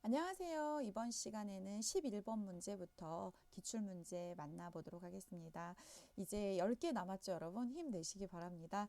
안녕하세요. 이번 시간에는 11번 문제부터 기출문제 만나보도록 하겠습니다. 이제 10개 남았죠, 여러분? 힘내시기 바랍니다.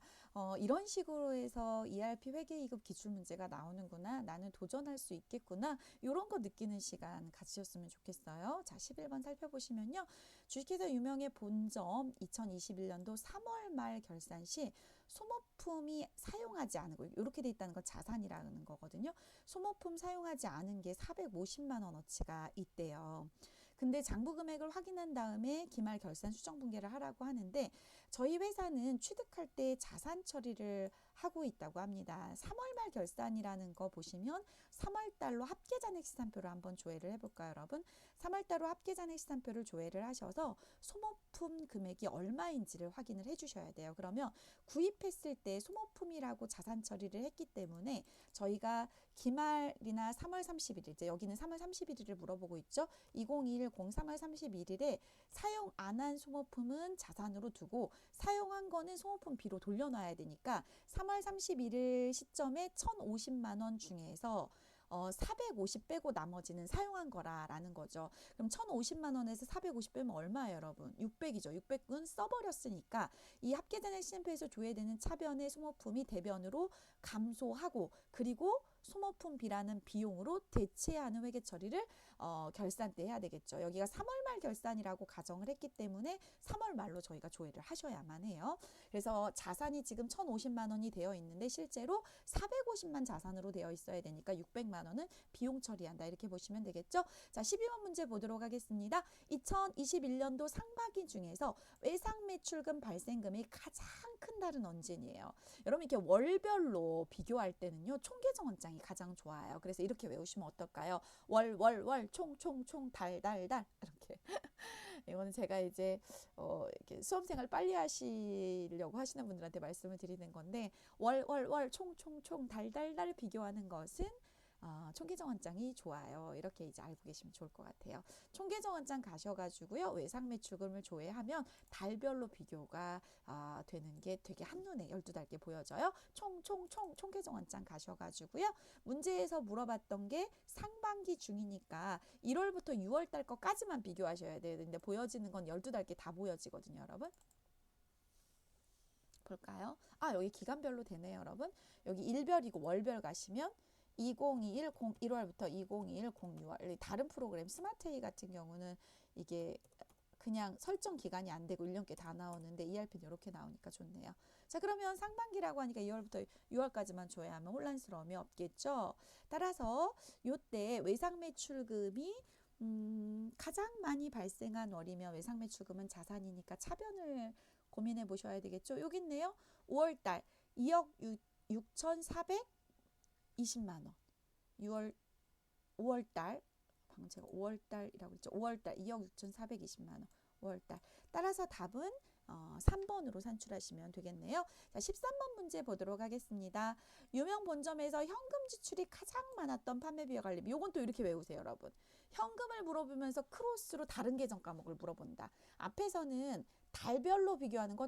이런 식으로 해서 ERP 회계이급 기출문제가 나오는구나. 나는 도전할 수 있겠구나. 이런 거 느끼는 시간 가지셨으면 좋겠어요. 자, 11번 살펴보시면요. 주식회사 유명의 본점 2021년도 3월 말 결산 시 소모품이 사용하지 않은 거, 이렇게 돼 있다는 건 자산이라는 거거든요. 소모품 사용하지 않은 게 450만 원어치가 있대요. 근데 장부 금액을 확인한 다음에 기말 결산 수정 분계를 하라고 하는데 저희 회사는 취득할 때 자산 처리를 하고 있다고 합니다. 3월 말 결산이라는 거 보시면 3월 달로 합계잔액 시산표를 한번 조회를 해볼까요, 여러분? 3월 달로 합계잔액 시산표를 조회를 하셔서 소모품 금액이 얼마인지를 확인을 해주셔야 돼요. 그러면 구입했을 때 소모품이라고 자산 처리를 했기 때문에 저희가 기말이나 3월 31일, 이제 여기는 3월 31일을 물어보고 있죠. 2021 03월 31일에 사용 안 한 소모품은 자산으로 두고 사용한 거는 소모품 B로 돌려놔야 되니까 3월 31일 시점에 1,050만 원 중에서 450 빼고 나머지는 사용한 거라는 거죠. 그럼 1,050만 원에서 450 빼면 얼마예요, 여러분? 600이죠. 600은 써버렸으니까 이 합계잔액 시행표에서 조회되는 차변의 소모품이 대변으로 감소하고 그리고 소모품 B라는 비용으로 대체하는 회계 처리를 결산 때 해야 되겠죠. 여기가 3월 말 결산이라고 가정을 했기 때문에 3월 말로 저희가 조회를 하셔야만 해요. 그래서 자산이 지금 1,050만 원이 되어 있는데 실제로 450만 자산으로 되어 있어야 되니까 600만 원은 비용 처리한다. 이렇게 보시면 되겠죠. 자, 12번 문제 보도록 하겠습니다. 2021년도 상반기 중에서 외상 매출금 발생금이 가장 큰 달은 언제니에요? 여러분 이렇게 월별로 비교할 때는요. 총계정원장이 가장 좋아요. 그래서 이렇게 외우시면 어떨까요? 월, 총, 달, 이렇게. 이거는 제가 이제 이렇게 수험생활 빨리 하시려고 하시는 분들한테 말씀을 드리는 건데 월, 총, 달, 비교하는 것은 총계정원장이 좋아요. 이렇게 이제 알고 계시면 좋을 것 같아요. 총계정원장 가셔가지고요. 외상 매출금을 조회하면 달별로 비교가 되는 게 되게 한눈에 12달게 보여져요. 총계정원장 가셔가지고요. 문제에서 물어봤던 게 상반기 중이니까 1월부터 6월달 거까지만 비교하셔야 돼요. 근데 보여지는 건 12달게 다 보여지거든요, 여러분. 볼까요? 여기 기간별로 되네요, 여러분. 여기 일별이고 월별 가시면 2021 1월부터 2021 06월. 다른 프로그램 스마트A 같은 경우는 이게 그냥 설정 기간이 안 되고 1년께 다 나오는데 ERP는 이렇게 나오니까 좋네요. 자, 그러면 상반기라고 하니까 2월부터 6월까지만 줘야 하면 혼란스러움이 없겠죠. 따라서 요때 외상 매출금이 가장 많이 발생한 월이면 외상 매출금은 자산이니까 차변을 고민해 보셔야 되겠죠. 여기 있네요. 5월달 2억 6,420만 원. 5월달 방금 제가 5월달이라고 했죠. 5월달 2억 6,420만 원. 5월달. 따라서 답은 3번으로 산출하시면 되겠네요. 자, 13번 문제 보도록 하겠습니다. 유명 본점에서 현금 지출이 가장 많았던 판매 비용 관리. 요건 또 이렇게 외우세요, 여러분. 현금을 물어보면서 크로스로 다른 계정 과목을 물어본다. 앞에서는 달별로 비교하는 거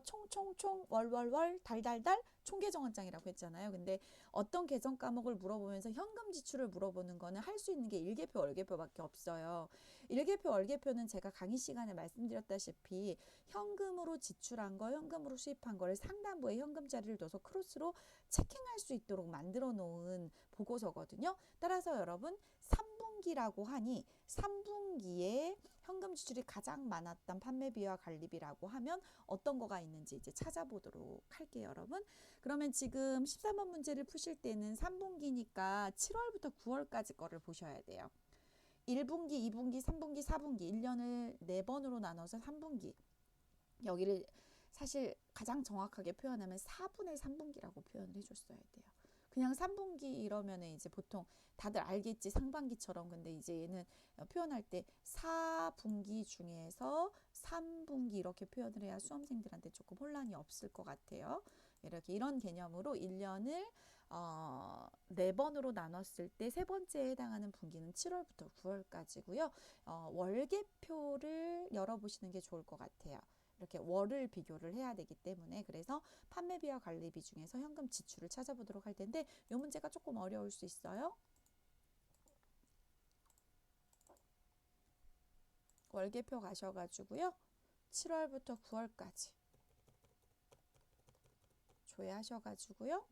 월, 달, 총계정원장이라고 했잖아요. 근데 어떤 계정 과목을 물어보면서 현금 지출을 물어보는 거는 할 수 있는 게 일개표, 월개표밖에 없어요. 일개표, 월개표는 제가 강의 시간에 말씀드렸다시피 현금으로 지출한 거, 현금으로 수입한 거를 상단부에 현금 자리를 둬서 크로스로 체킹할 수 있도록 만들어 놓은 보고서거든요. 따라서 여러분 3분기라고 하니 3분기에 현금 지출이 가장 많았던 판매비와 관리비라고 하면 어떤 거가 있는지 이제 찾아보도록 할게요, 여러분. 그러면 지금 13번 문제를 푸실 때는 3분기니까 7월부터 9월까지 거를 보셔야 돼요. 1분기, 2분기, 3분기, 4분기 1년을 4번으로 나눠서 3분기 여기를 사실 가장 정확하게 표현하면 4분의 3분기라고 표현을 해줬어야 돼요. 그냥 3분기 이러면 이제 보통 다들 알겠지, 상반기처럼. 근데 이제 얘는 표현할 때 4분기 중에서 3분기 이렇게 표현을 해야 수험생들한테 조금 혼란이 없을 것 같아요. 이렇게 이런 개념으로 1년을 4번으로 나눴을 때 세 번째에 해당하는 분기는 7월부터 9월까지고요. 월계표를 열어보시는 게 좋을 것 같아요. 이렇게 월을 비교를 해야 되기 때문에 그래서 판매비와 관리비 중에서 현금 지출을 찾아보도록 할 텐데 이 문제가 조금 어려울 수 있어요. 월계표 가셔가지고요. 7월부터 9월까지 조회하셔가지고요.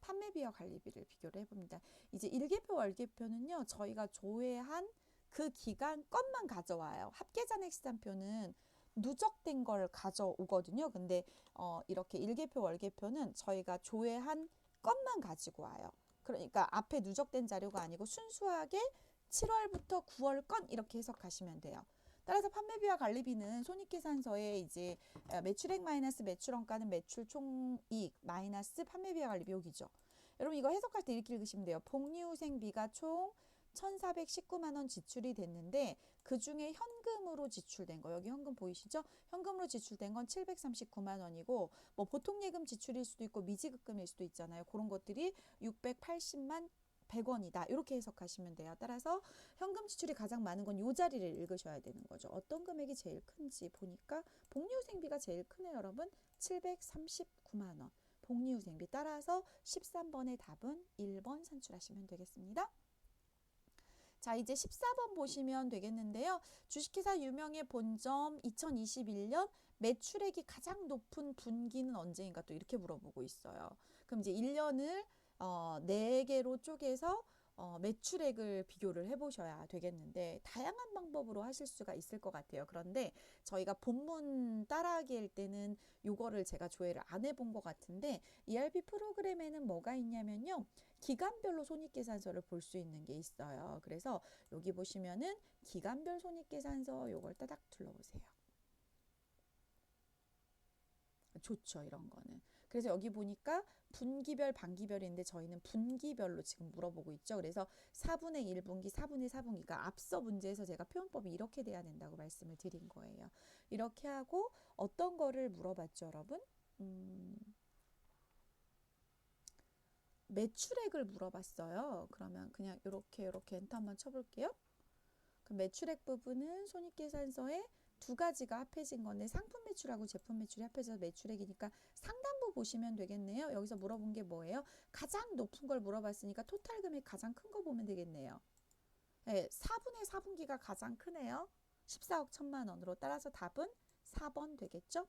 판매비와 관리비를 비교를 해봅니다. 이제 일계표, 월계표는요. 저희가 조회한 그 기간 것만 가져와요. 합계잔액시장표는 누적된 걸 가져오거든요. 근데 이렇게 일계표, 월계표는 저희가 조회한 것만 가지고 와요. 그러니까 앞에 누적된 자료가 아니고 순수하게 7월부터 9월 건 이렇게 해석하시면 돼요. 따라서 판매비와 관리비는 손익계산서에 이제 매출액 마이너스 매출원가는 매출 총이익 마이너스 판매비와 관리비 여기죠. 여러분 이거 해석할 때 이렇게 읽으시면 돼요. 복리후생비가 총 1,419만 원 지출이 됐는데 그 중에 현금으로 지출된 거 여기 현금 보이시죠? 현금으로 지출된 건 739만 원이고 뭐 보통 예금 지출일 수도 있고 미지급금일 수도 있잖아요. 그런 것들이 680만 100원이다. 이렇게 해석하시면 돼요. 따라서 현금 지출이 가장 많은 건 이 자리를 읽으셔야 되는 거죠. 어떤 금액이 제일 큰지 보니까 복리후생비가 제일 크네요. 여러분 739만 원. 복리후생비 따라서 13번의 답은 1번 산출하시면 되겠습니다. 자 이제 14번 보시면 되겠는데요. 주식회사 유명의 본점 2021년 매출액이 가장 높은 분기는 언제인가 또 이렇게 물어보고 있어요. 그럼 이제 1년을 4개로 쪼개서 매출액을 비교를 해보셔야 되겠는데 다양한 방법으로 하실 수가 있을 것 같아요. 그런데 저희가 본문 따라하기일 때는 요거를 제가 조회를 안 해본 것 같은데 ERP 프로그램에는 뭐가 있냐면요. 기간별로 손익계산서를 볼 수 있는 게 있어요. 그래서 여기 보시면은 기간별 손익계산서 요걸 따닥 둘러보세요. 좋죠, 이런 거는. 그래서 여기 보니까 분기별, 반기별인데 저희는 분기별로 지금 물어보고 있죠. 그래서 4분의 1분기, 4분의 4분기가 앞서 문제에서 제가 표현법이 이렇게 돼야 된다고 말씀을 드린 거예요. 이렇게 하고 어떤 거를 물어봤죠, 여러분? 매출액을 물어봤어요. 그러면 그냥 이렇게 엔터 한번 쳐볼게요. 그럼 매출액 부분은 손익계산서에 두 가지가 합해진 건데 상품 매출하고 제품 매출이 합해져서 매출액이니까 상단부 보시면 되겠네요. 여기서 물어본 게 뭐예요? 가장 높은 걸 물어봤으니까 토탈 금액 가장 큰 거 보면 되겠네요. 네, 4분의 4분기가 가장 크네요. 14억 1천만 원으로 따라서 답은 4번 되겠죠?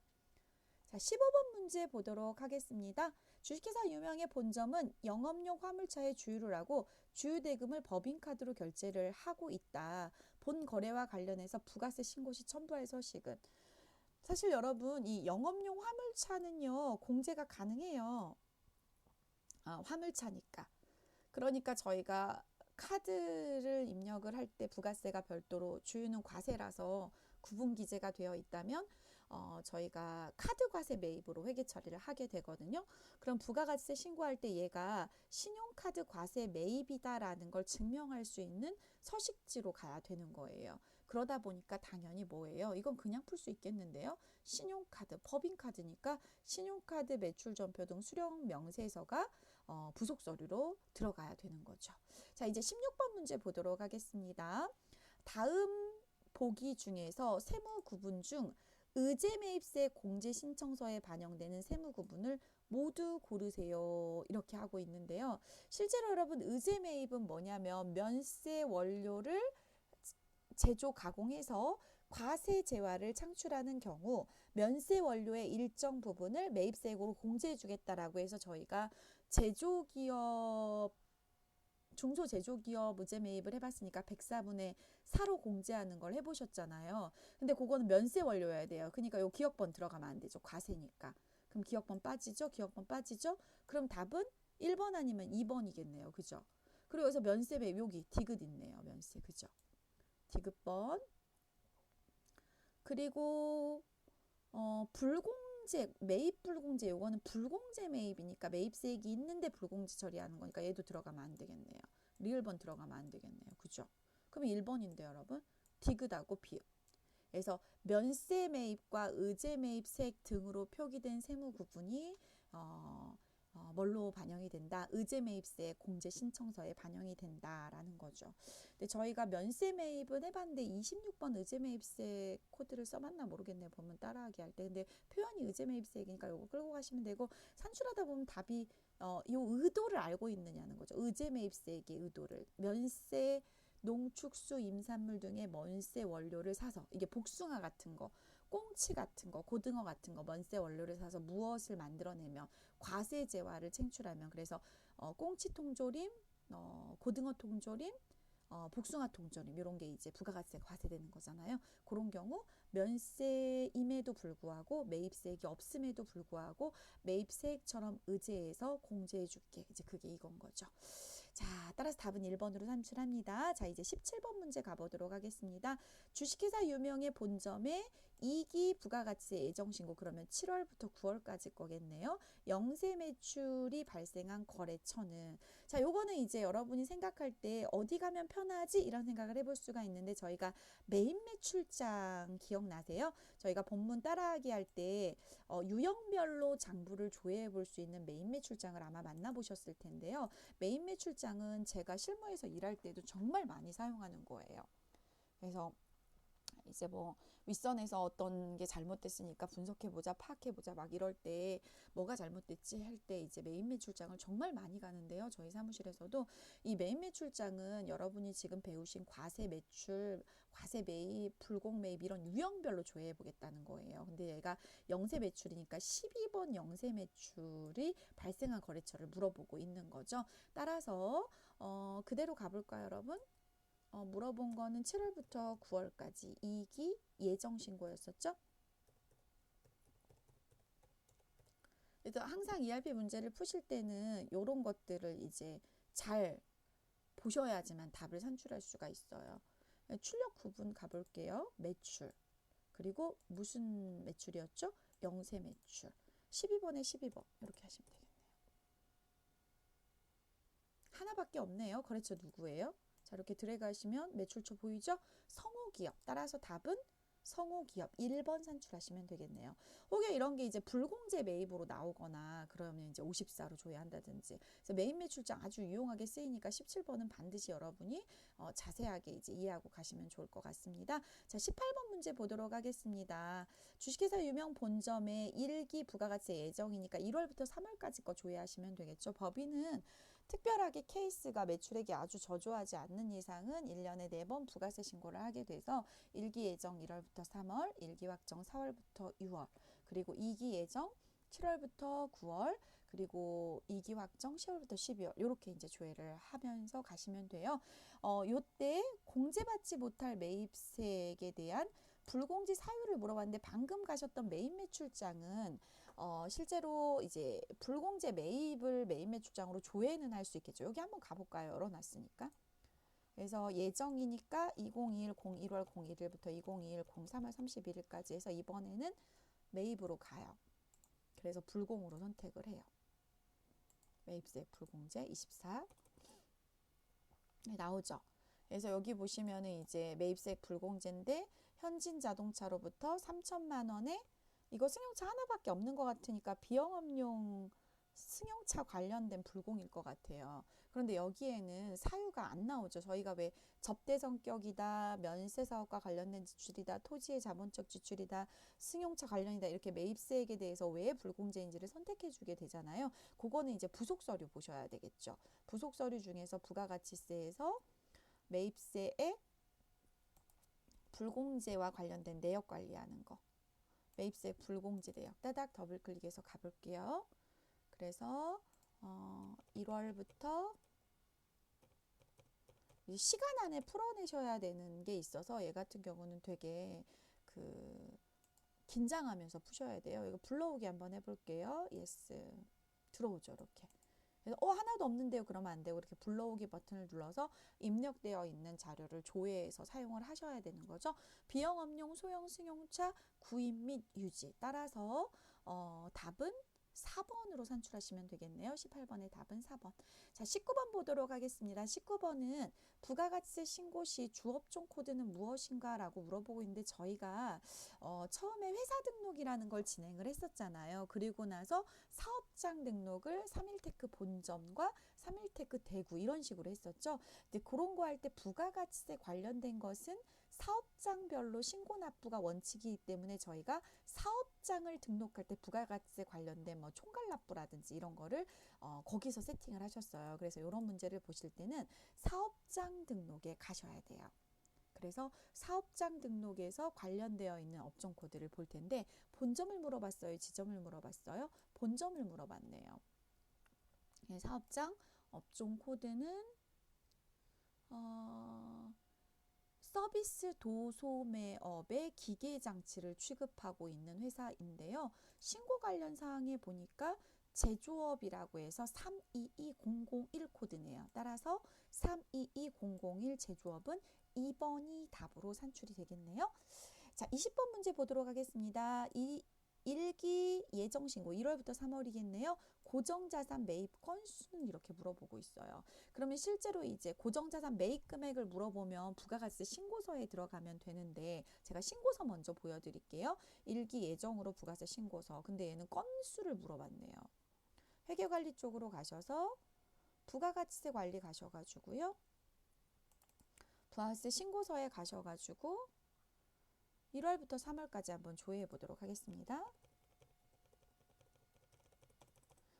자, 15번 문제 보도록 하겠습니다. 주식회사 유명의 본점은 영업용 화물차의 주유를 하고 주유대금을 법인카드로 결제를 하고 있다. 본 거래와 관련해서 부가세 신고 시 첨부할 서식은. 사실 여러분 이 영업용 화물차는요 공제가 가능해요. 화물차니까. 그러니까 저희가 카드를 입력을 할 때 부가세가 별도로 주유는 과세라서 구분기재가 되어 있다면 저희가 카드 과세 매입으로 회계 처리를 하게 되거든요. 그럼 부가가치세 신고할 때 얘가 신용카드 과세 매입이다라는 걸 증명할 수 있는 서식지로 가야 되는 거예요. 그러다 보니까 당연히 뭐예요? 이건 그냥 풀 수 있겠는데요. 신용카드, 법인카드니까 신용카드 매출전표 등 수령 명세서가 부속 서류로 들어가야 되는 거죠. 자, 이제 16번 문제 보도록 하겠습니다. 다음 보기 중에서 세무 구분 중 의제매입세 공제 신청서에 반영되는 세무 구분을 모두 고르세요. 이렇게 하고 있는데요. 실제로 여러분 의제매입은 뭐냐면 면세 원료를 제조 가공해서 과세 재화를 창출하는 경우 면세 원료의 일정 부분을 매입세액으로 공제해 주겠다라고 해서 저희가 제조기업 중소제조기업 의제 매입을 해봤으니까 104분의 4로 공제하는 걸 해보셨잖아요. 근데 그거는 면세 원료여야 돼요. 그러니까 요 기억번 들어가면 안 되죠. 과세니까. 그럼 기억번 빠지죠? 기억번 빠지죠? 그럼 답은 1번 아니면 2번이겠네요. 그죠? 그리고 여기서 면세 매입 여기 디귿 있네요. 면세. 그죠? 디귿번. 그리고 불공제, 매입 불공제 요거는 불공제 매입이니까 매입세액이 있는데 불공제 처리하는 거니까 얘도 들어가면 안 되겠네요. 리을번 들어가면 안 되겠네요. 그죠? 그럼 1번인데 여러분 디귿하고 비읍. 그래서 면세 매입과 의제 매입세액 등으로 표기된 세무 구분이 뭘로 반영이 된다? 의제 매입세 공제 신청서에 반영이 된다라는 거죠. 근데 저희가 면세 매입은 해봤는데 26번 의제 매입세 코드를 써봤나 모르겠네요. 보면 따라하기 할 때. 근데 표현이 의제 매입세액이니까 요거 끌고 가시면 되고 산출하다 보면 답이 요 의도를 알고 있느냐는 거죠. 의제 매입세액의 의도를 면세 농축수, 임산물 등의 먼세 원료를 사서, 이게 복숭아 같은 거, 꽁치 같은 거, 고등어 같은 거 먼세 원료를 사서 무엇을 만들어내면 과세 재화를 챙출하면, 그래서 꽁치 통조림, 고등어 통조림, 복숭아 통조림 이런 게 이제 부가가치세가 과세되는 거잖아요. 그런 경우 면세임에도 불구하고 매입세액이 없음에도 불구하고 매입세액처럼 의제해서 공제해 줄게. 이제 그게 이건 거죠. 자, 따라서 답은 1번으로 산출합니다. 자, 이제 17번 문제 가보도록 하겠습니다. 주식회사 유명의 본점에 이기 부가가치세 예정신고, 그러면 7월부터 9월까지 거겠네요. 영세 매출이 발생한 거래처는, 자, 요거는 이제 여러분이 생각할 때 어디 가면 편하지? 이런 생각을 해볼 수가 있는데, 저희가 매입 매출장 기억나세요? 저희가 본문 따라하기 할 때 유형별로 장부를 조회해 볼 수 있는 매입 매출장을 아마 만나보셨을 텐데요. 매입 매출장은 제가 실무에서 일할 때도 정말 많이 사용하는 거예요. 그래서 이제 뭐 윗선에서 어떤 게 잘못됐으니까 분석해보자, 파악해보자 막 이럴 때 뭐가 잘못됐지 할 때 이제 매입 매출장을 정말 많이 가는데요. 저희 사무실에서도 이 매입 매출장은 여러분이 지금 배우신 과세 매출, 과세 매입, 불공 매입 이런 유형별로 조회해 보겠다는 거예요. 근데 얘가 영세 매출이니까 12번 영세 매출이 발생한 거래처를 물어보고 있는 거죠. 따라서 그대로 가볼까요, 여러분? 물어본 거는 7월부터 9월까지 2기 예정 신고였었죠. 그래서 항상 ERP 문제를 푸실 때는 이런 것들을 이제 잘 보셔야지만 답을 산출할 수가 있어요. 출력 구분 가볼게요. 매출. 그리고 무슨 매출이었죠? 영세 매출. 12번에 12번. 이렇게 하시면 되겠네요. 하나밖에 없네요. 거래처 누구예요? 자, 이렇게 드래그 하시면 매출처 보이죠? 성우기업. 따라서 답은 성우기업 1번 산출하시면 되겠네요. 혹여 이런 게 이제 불공제 매입으로 나오거나 그러면 이제 54로 조회한다든지. 그래서 매입 매출장 아주 유용하게 쓰이니까 17번은 반드시 여러분이 자세하게 이제 이해하고 가시면 좋을 것 같습니다. 자, 18번 문제 보도록 하겠습니다. 주식회사 유명 본점의 1기 부가가치 예정이니까 1월부터 3월까지 거 조회하시면 되겠죠. 법인은 특별하게 케이스가 매출액이 아주 저조하지 않는 이상은 1년에 4번 부가세 신고를 하게 돼서 1기 예정 1월부터 3월, 1기 확정 4월부터 6월, 그리고 2기 예정 7월부터 9월, 그리고 2기 확정 10월부터 12월 이렇게 이제 조회를 하면서 가시면 돼요. 요때 공제받지 못할 매입세액에 대한 불공제 사유를 물어봤는데 방금 가셨던 매입 매출장은 실제로 이제 불공제 매입을 매입 매출장으로 조회는 할 수 있겠죠. 여기 한번 가볼까요? 열어놨으니까. 그래서 예정이니까 2021 01월 01일부터 2021 03월 31일까지 해서 이번에는 매입으로 가요. 그래서 불공으로 선택을 해요. 매입세 불공제 24 나오죠. 그래서 여기 보시면은 이제 매입세 불공제인데 현진 자동차로부터 3천만 원에 이거 승용차 하나밖에 없는 것 같으니까 비영업용 승용차 관련된 불공일 것 같아요. 그런데 여기에는 사유가 안 나오죠. 저희가 왜 접대 성격이다, 면세 사업과 관련된 지출이다, 토지의 자본적 지출이다, 승용차 관련이다 이렇게 매입세액에 대해서 왜 불공제인지를 선택해 주게 되잖아요. 그거는 이제 부속 서류 보셔야 되겠죠. 부속 서류 중에서 부가가치세에서 매입세액 불공제와 관련된 내역 관리하는 거. 매입세 불공제 내역 따닥 더블 클릭해서 가볼게요. 그래서 1월부터 시간 안에 풀어내셔야 되는 게 있어서 얘 같은 경우는 되게 긴장하면서 푸셔야 돼요. 이거 불러오기 한번 해볼게요. 예스. 들어오죠. 이렇게. 그래서 하나도 없는데요. 그러면 안 되고 이렇게 불러오기 버튼을 눌러서 입력되어 있는 자료를 조회해서 사용을 하셔야 되는 거죠. 비영업용 소형 승용차 구입 및 유지. 따라서 답은 4번으로 산출하시면 되겠네요. 18번의 답은 4번. 자, 19번 보도록 하겠습니다. 19번은 부가가치세 신고 시 주업종 코드는 무엇인가 라고 물어보고 있는데 저희가 처음에 회사 등록이라는 걸 진행을 했었잖아요. 그리고 나서 사업장 등록을 3일테크 본점과 3일태그 대구 이런 식으로 했었죠. 근데 그런 거 할 때 부가가치세 관련된 것은 사업장별로 신고 납부가 원칙이기 때문에 저희가 사업장을 등록할 때 부가가치세 관련된 뭐 총괄 납부라든지 이런 거를 거기서 세팅을 하셨어요. 그래서 이런 문제를 보실 때는 사업장 등록에 가셔야 돼요. 그래서 사업장 등록에서 관련되어 있는 업종 코드를 볼 텐데 본점을 물어봤어요? 지점을 물어봤어요? 본점을 물어봤네요. 사업장 업종 코드는 서비스 도소매업의 기계장치를 취급하고 있는 회사인데요. 신고 관련 사항에 보니까 제조업이라고 해서 322001 코드네요. 따라서 322001 제조업은 2번이 답으로 산출이 되겠네요. 자, 20번 문제 보도록 하겠습니다. 일기 예정신고 1월부터 3월이겠네요. 고정자산 매입 건수는 이렇게 물어보고 있어요. 그러면 실제로 이제 고정자산 매입 금액을 물어보면 부가가치세 신고서에 들어가면 되는데 제가 신고서 먼저 보여드릴게요. 일기 예정으로 부가세 신고서. 근데 얘는 건수를 물어봤네요. 회계관리 쪽으로 가셔서 부가가치세 관리 가셔가지고요. 부가세 신고서에 가셔가지고 1월부터 3월까지 한번 조회해 보도록 하겠습니다.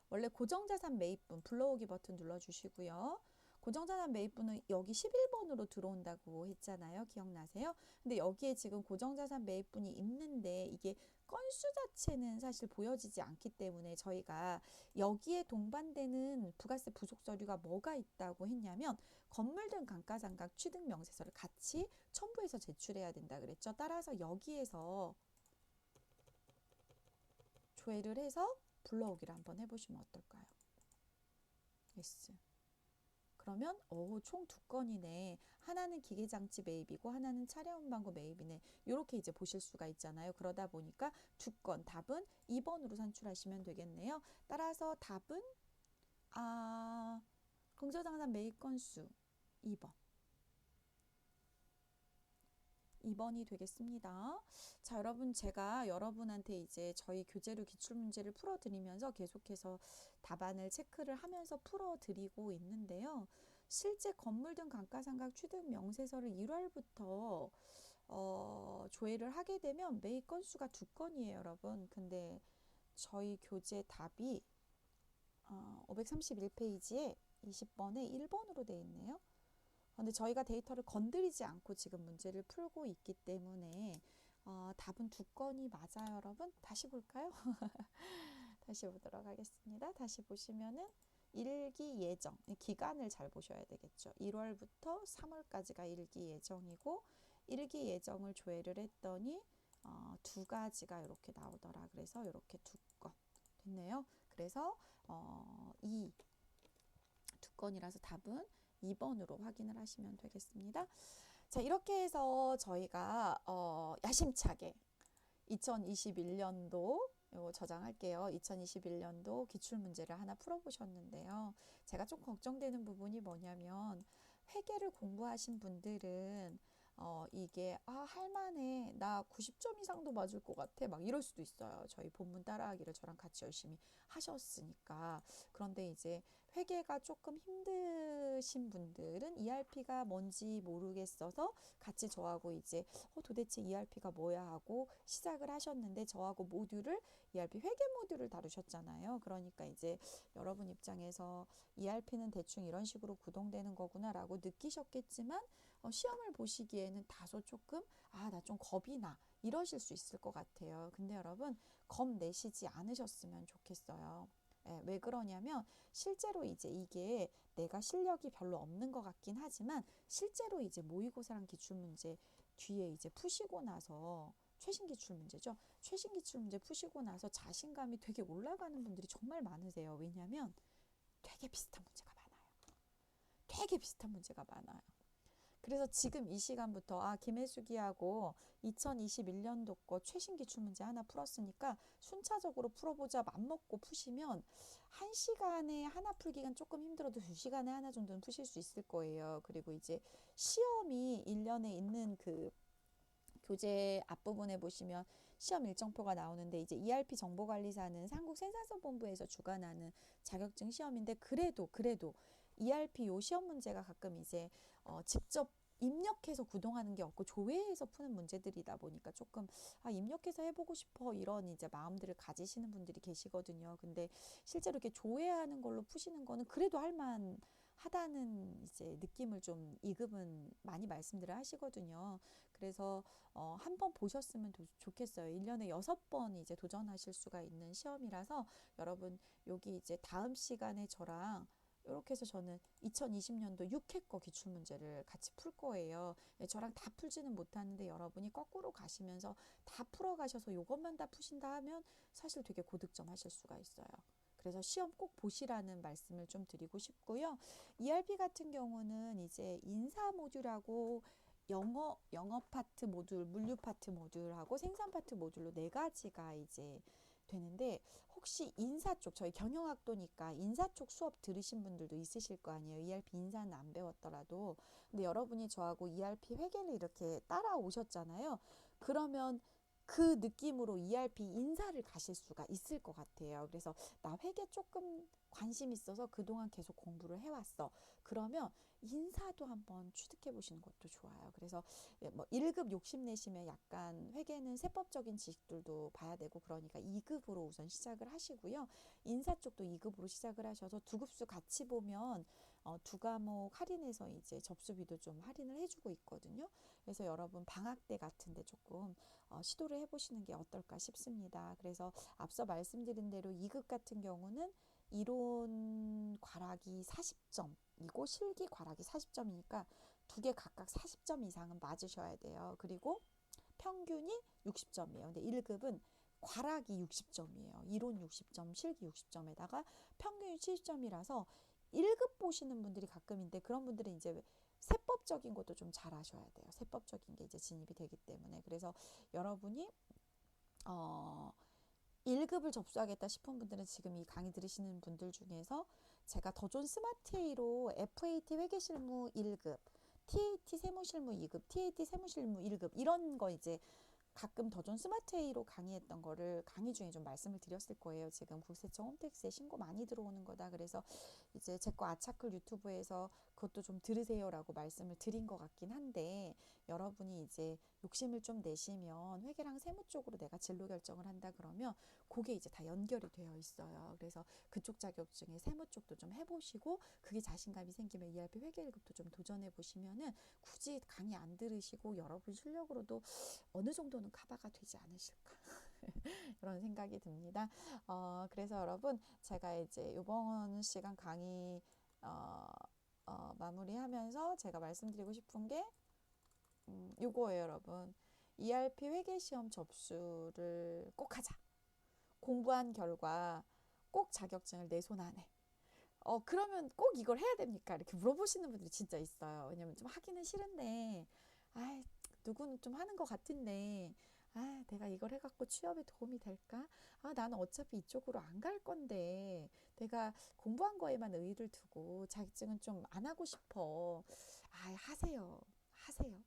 원래 고정자산 매입분 불러오기 버튼 눌러주시고요. 고정자산 매입분은 여기 11번으로 들어온다고 했잖아요. 기억나세요? 근데 여기에 지금 고정자산 매입분이 있는데 이게 건수 자체는 사실 보여지지 않기 때문에 저희가 여기에 동반되는 부가세 부속 서류가 뭐가 있다고 했냐면 건물 등 감가상각 취득 명세서를 같이 첨부해서 제출해야 된다 그랬죠. 따라서 여기에서 조회를 해서 불러오기를 한번 해보시면 어떨까요? yes. 그러면 총 두 건이네. 하나는 기계장치 매입이고 하나는 차량 운반구 매입이네. 이렇게 이제 보실 수가 있잖아요. 그러다 보니까 두 건 답은 2번으로 산출하시면 되겠네요. 따라서 답은 공정자산 매입 건수 2번. 2번이 되겠습니다. 자, 여러분 제가 여러분한테 이제 저희 교재로 기출문제를 풀어드리면서 계속해서 답안을 체크를 하면서 풀어드리고 있는데요. 실제 건물 등 감가상각 취득 명세서를 1월부터 조회를 하게 되면 매입 건수가 2건이에요, 여러분. 근데 저희 교재 답이 531페이지에 20번에 1번으로 되어 있네요. 근데 저희가 데이터를 건드리지 않고 지금 문제를 풀고 있기 때문에 답은 2건이 맞아요, 여러분. 다시 볼까요? 다시 보도록 하겠습니다. 다시 보시면은 일기 예정, 기간을 잘 보셔야 되겠죠. 1월부터 3월까지가 일기 예정이고 일기 예정을 조회를 했더니 두 가지가 이렇게 나오더라. 그래서 이렇게 2건 됐네요. 그래서 이 2건이라서 답은 2번으로 확인을 하시면 되겠습니다. 자, 이렇게 해서 저희가 야심차게 2021년도 이거 저장할게요. 2021년도 기출문제를 하나 풀어보셨는데요. 제가 좀 걱정되는 부분이 뭐냐면 회계를 공부하신 분들은 이게 할만해, 나 90점 이상도 맞을 것 같아, 막 이럴 수도 있어요. 저희 본문 따라하기를 저랑 같이 열심히 하셨으니까. 그런데 이제 회계가 조금 힘드신 분들은 ERP가 뭔지 모르겠어서 같이 저하고 이제 도대체 ERP가 뭐야 하고 시작을 하셨는데 저하고 모듈을 ERP 회계 모듈을 다루셨잖아요. 그러니까 이제 여러분 입장에서 ERP는 대충 이런 식으로 구동되는 거구나 라고 느끼셨겠지만 시험을 보시기에는 다소 조금 나 좀 겁이 나 이러실 수 있을 것 같아요. 근데 여러분 겁내시지 않으셨으면 좋겠어요. 왜 그러냐면 실제로 이제 이게 내가 실력이 별로 없는 것 같긴 하지만 실제로 이제 모의고사랑 기출문제 뒤에 이제 푸시고 나서 최신 기출문제죠. 최신 기출문제 푸시고 나서 자신감이 되게 올라가는 분들이 정말 많으세요. 왜냐하면 되게 비슷한 문제가 많아요. 되게 비슷한 문제가 많아요. 그래서 지금 이 시간부터 김혜숙이하고 2021년도 거 최신 기출문제 하나 풀었으니까 순차적으로 풀어보자 맘먹고 푸시면 1시간에 하나 풀기가 조금 힘들어도 2시간에 하나 정도는 푸실 수 있을 거예요. 그리고 이제 시험이 1년에 있는 그 교재 앞부분에 보시면 시험 일정표가 나오는데 이제 ERP 정보관리사는 한국생산성본부에서 주관하는 자격증 시험인데 그래도 ERP 요 시험 문제가 가끔 이제 직접 입력해서 구동하는 게 없고 조회해서 푸는 문제들이다 보니까 조금 입력해서 해보고 싶어 이런 이제 마음들을 가지시는 분들이 계시거든요. 근데 실제로 이렇게 조회하는 걸로 푸시는 거는 그래도 할만하다는 이제 느낌을 좀 2급은 많이 말씀들을 하시거든요. 그래서 한번 보셨으면 좋겠어요. 1년에 6번 이제 도전하실 수가 있는 시험이라서 여러분 여기 이제 다음 시간에 저랑 이렇게 해서 저는 2020년도 6회 거 기출문제를 같이 풀 거예요. 네, 저랑 다 풀지는 못하는데 여러분이 거꾸로 가시면서 다 풀어가셔서 이것만 다 푸신다 하면 사실 되게 고득점 하실 수가 있어요. 그래서 시험 꼭 보시라는 말씀을 좀 드리고 싶고요. ERP 같은 경우는 이제 인사 모듈하고 영어 파트 모듈, 물류 파트 모듈하고 생산 파트 모듈로 네 가지가 이제 되는데 혹시 인사 쪽, 저희 경영학도니까 인사 쪽 수업 들으신 분들도 있으실 거 아니에요. ERP 인사는 안 배웠더라도. 근데 여러분이 저하고 ERP 회계를 이렇게 따라오셨잖아요. 그러면 그 느낌으로 ERP 인사를 가실 수가 있을 것 같아요. 그래서 나 회계 조금 관심 있어서 그동안 계속 공부를 해왔어. 그러면 인사도 한번 취득해 보시는 것도 좋아요. 그래서 뭐 1급 욕심내시면 약간 회계는 세법적인 지식들도 봐야 되고 그러니까 2급으로 우선 시작을 하시고요. 인사 쪽도 2급으로 시작을 하셔서 두 급수 같이 보면 두 과목 할인해서 이제 접수비도 좀 할인을 해주고 있거든요. 그래서 여러분 방학 때 같은데 조금 시도를 해보시는 게 어떨까 싶습니다. 그래서 앞서 말씀드린 대로 2급 같은 경우는 이론 과락이 40점이고 실기 과락이 40점이니까 두 개 각각 40점 이상은 맞으셔야 돼요. 그리고 평균이 60점이에요. 근데 1급은 과락이 60점이에요. 이론 60점, 실기 60점에다가 평균이 70점이라서 1급 보시는 분들이 가끔인데 그런 분들은 이제 세법적인 것도 좀 잘 아셔야 돼요. 세법적인 게 이제 진입이 되기 때문에. 그래서 여러분이 1급을 접수하겠다 싶은 분들은 지금 이 강의 들으시는 분들 중에서 제가 더존 스마트 A로 FAT 회계실무 1급, TAT 세무실무 2급, TAT 세무실무 1급 이런 거 이제 가끔 더존 스마트 A로 강의했던 거를 강의 중에 좀 말씀을 드렸을 거예요. 지금 국세청 홈택스에 신고 많이 들어오는 거다. 그래서 이제 제 거 아차클 유튜브에서 그것도 좀 들으세요라고 말씀을 드린 것 같긴 한데 여러분이 이제 욕심을 좀 내시면 회계랑 세무 쪽으로 내가 진로 결정을 한다 그러면 그게 이제 다 연결이 되어 있어요. 그래서 그쪽 자격증에 세무 쪽도 좀 해보시고 그게 자신감이 생기면 ERP 회계 1급도 좀 도전해 보시면은 굳이 강의 안 들으시고 여러분 실력으로도 어느 정도는 커버가 되지 않으실까 그런 생각이 듭니다. 그래서 여러분 제가 이제 이번 시간 강의 마무리하면서 제가 말씀드리고 싶은 게 요거예요, 여러분. ERP 회계시험 접수를 꼭 하자. 공부한 결과 꼭 자격증을 내 손 안에. 그러면 꼭 이걸 해야 됩니까? 이렇게 물어보시는 분들이 진짜 있어요. 왜냐면 좀 하기는 싫은데, 누구는 좀 하는 것 같은데, 내가 이걸 해갖고 취업에 도움이 될까? 나는 어차피 이쪽으로 안 갈 건데, 내가 공부한 거에만 의의를 두고 자격증은 좀 안 하고 싶어. 하세요. 하세요.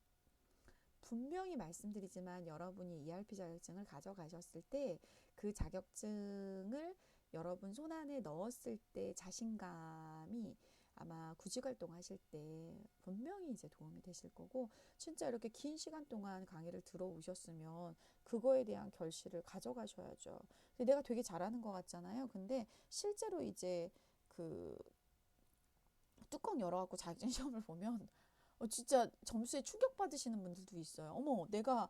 분명히 말씀드리지만 여러분이 ERP 자격증을 가져가셨을 때 그 자격증을 여러분 손안에 넣었을 때 자신감이 아마 구직활동 하실 때 분명히 이제 도움이 되실 거고 진짜 이렇게 긴 시간 동안 강의를 들어오셨으면 그거에 대한 결실을 가져가셔야죠. 근데 내가 되게 잘하는 것 같잖아요. 근데 실제로 이제 그 뚜껑 열어갖고 자격증 시험을 보면 진짜 점수에 충격받으시는 분들도 있어요. 어머, 내가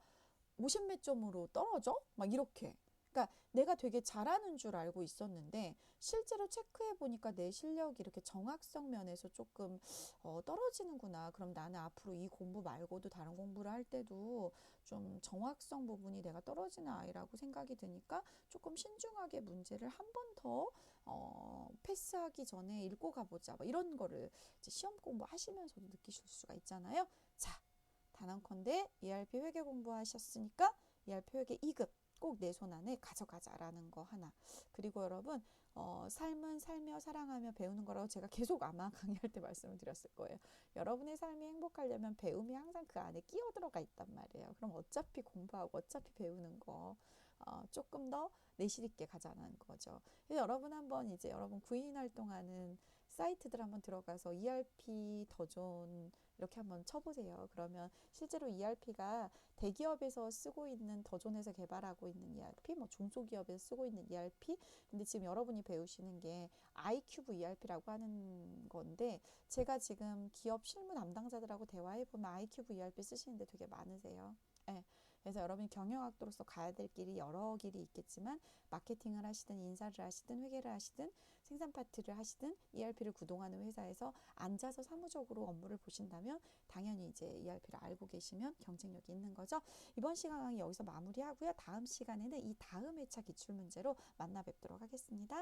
50 몇 점으로 떨어져? 막 이렇게. 그러니까 내가 되게 잘하는 줄 알고 있었는데 실제로 체크해 보니까 내 실력이 이렇게 정확성 면에서 조금 떨어지는구나. 그럼 나는 앞으로 이 공부 말고도 다른 공부를 할 때도 좀 정확성 부분이 내가 떨어지는 아이라고 생각이 드니까 조금 신중하게 문제를 한 번 더 패스하기 전에 읽고 가보자. 뭐 이런 거를 이제 시험 공부하시면서도 느끼실 수가 있잖아요. 자, 단언컨대 ERP 회계 공부하셨으니까 ERP 회계 2급 꼭 내 손 안에 가져가자라는 거 하나. 그리고 여러분 삶은 살며 사랑하며 배우는 거라고 제가 계속 아마 강의할 때 말씀을 드렸을 거예요. 여러분의 삶이 행복하려면 배움이 항상 그 안에 끼어 들어가 있단 말이에요. 그럼 어차피 공부하고 어차피 배우는 거 조금 더 내실 있게 가자는 거죠. 그래서 여러분 한번 이제 여러분 구인 활동하는 사이트들 한번 들어가서 ERP 더존 이렇게 한번 쳐보세요. 그러면 실제로 ERP가 대기업에서 쓰고 있는 더존에서 개발하고 있는 ERP, 뭐 중소기업에서 쓰고 있는 ERP, 근데 지금 여러분이 배우시는 게 아이큐브 ERP라고 하는 건데 제가 지금 기업 실무 담당자들하고 대화해보면 아이큐브 ERP 쓰시는데 되게 많으세요. 예. 그래서 여러분이 경영학도로서 가야 될 길이 여러 길이 있겠지만 마케팅을 하시든 인사를 하시든 회계를 하시든 생산 파트를 하시든 ERP를 구동하는 회사에서 앉아서 사무적으로 업무를 보신다면 당연히 이제 ERP를 알고 계시면 경쟁력이 있는 거죠. 이번 시간 강의 여기서 마무리하고요. 다음 시간에는 이 다음 회차 기출문제로 만나 뵙도록 하겠습니다.